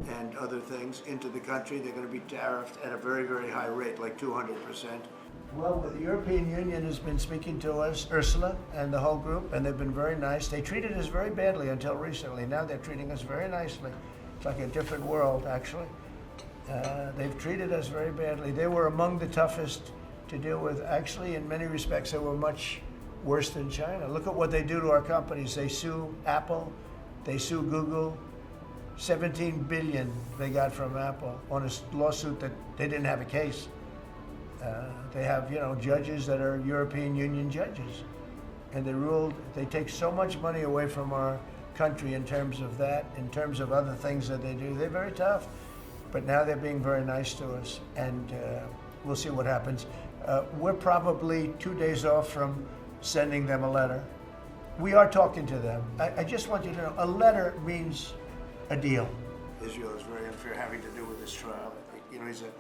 and other things into the country. They're going to be tariffed at a very, very high rate, like 200%. Well, the European Union has been speaking to us, Ursula and the whole group, and they've been very nice. They treated us very badly until recently. Now they're treating us very nicely. It's like a different world, actually. They've treated us very badly. They were among the toughest to deal with. Actually, in many respects, they were much worse than China. Look at what they do to our companies. They sue Apple, they sue Google. 17 billion they got from Apple on a lawsuit that they didn't have a case. They have, judges that are European Union judges, and they take so much money away from our country in terms of that, in terms of other things that they do. They're very tough, but now they're being very nice to us, and we'll see what happens. We're probably 2 days off from sending them a letter. We are talking to them. I just want you to know, a letter means a deal. Israel is very unfair having to do with this trial. He's a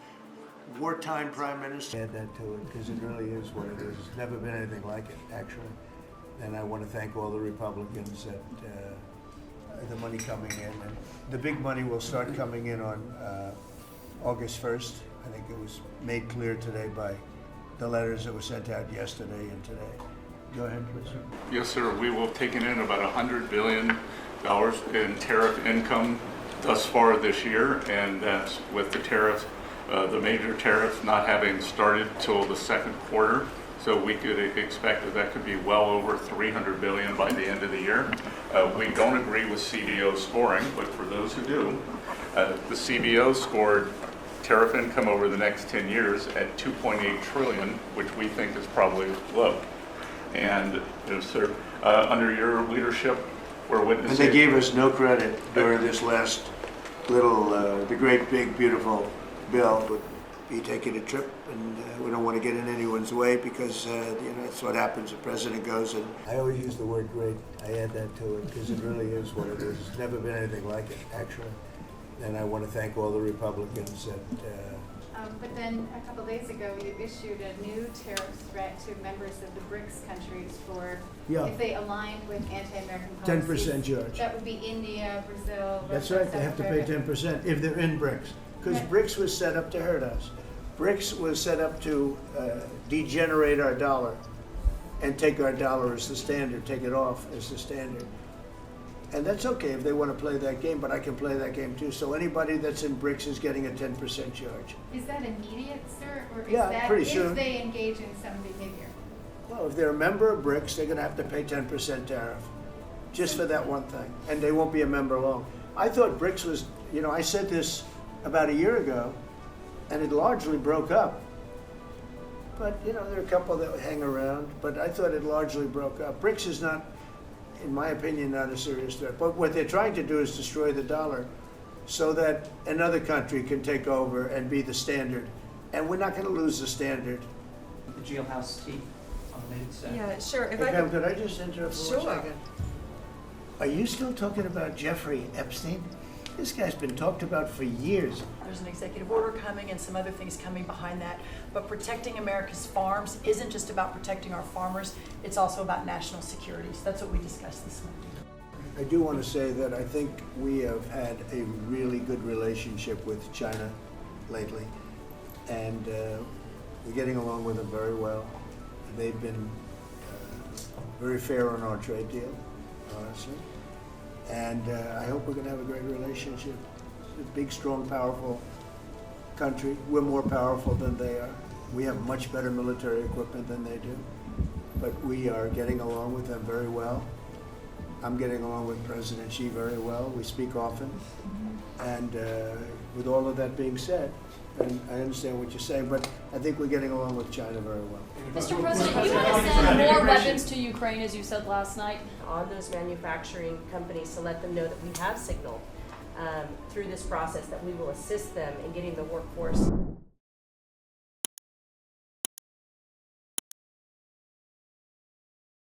wartime prime minister. Add that to it, because it really is what it is. It's never been anything like it, actually. And I want to thank all the Republicans that the money coming in. And the big money will start coming in on August 1st. I think it was made clear today by the letters that were sent out yesterday and today. Go ahead, please. Yes, sir. We will have taken in about $100 billion in tariff income thus far this year, and that's with the tariffs, the major tariffs not having started till the second quarter. So we could expect that could be well over $300 billion by the end of the year. We don't agree with CBO scoring, but for those who do, the CBO scored tariff income over the next 10 years at $2.8 trillion, which we think is probably low. And sir, under your leadership, we're witnessing. And they gave us no credit during this last little, the great big beautiful bill. Would be taking a trip, and we don't want to get in anyone's way, because that's what happens. The president goes, and I always use the word great. I add that to it because it really is what it is. It's never been anything like it, actually. And I want to thank all the Republicans that. But then a couple days ago, you issued a new tariff threat to members of the BRICS countries for if they aligned with anti-American policies. 10% charge. That would be India, Brazil, That's Russia, right. They have to pay 10% if they're in BRICS, because BRICS was set up to hurt us. BRICS was set up to degenerate our dollar and take our dollar as the standard, take it off as the standard. And that's okay if they want to play that game, but I can play that game too. So anybody that's in BRICS is getting a 10% charge. Is that immediate, sir? Or is Yeah, that pretty if soon. they engage in some behavior? Well, if they're a member of BRICS, they're going to have to pay 10% tariff, just for that one thing. And they won't be a member long. I thought BRICS was, I said this about a year ago, and it largely broke up. But, there are a couple that hang around, but I thought it largely broke up. BRICS is not, in my opinion, not a serious threat. But what they're trying to do is destroy the dollar so that another country can take over and be the standard. And we're not going to lose the standard. The jailhouse tea on the main set. Yeah, sure. Hey, Pam, could I just interrupt for Sure. 1 second? Are you still talking about Jeffrey Epstein? This guy's been talked about for years. There's an executive order coming and some other things coming behind that. But protecting America's farms isn't just about protecting our farmers, it's also about national security. So that's what we discussed this morning. I do want to say that I think we have had a really good relationship with China lately, and we're getting along with them very well. They've been very fair on our trade deal, honestly, and I hope we're going to have a great relationship. It's a big, strong, powerful country. We're more powerful than they are. We have much better military equipment than they do, but we are getting along with them very well. I'm getting along with President Xi very well. We speak often. And with all of that being said, and I understand what you're saying, but I think we're getting along with China very well. Mr. President, you want to send more weapons to Ukraine, as you said last night. On those manufacturing companies to let them know that we have signaled through this process that we will assist them in getting the workforce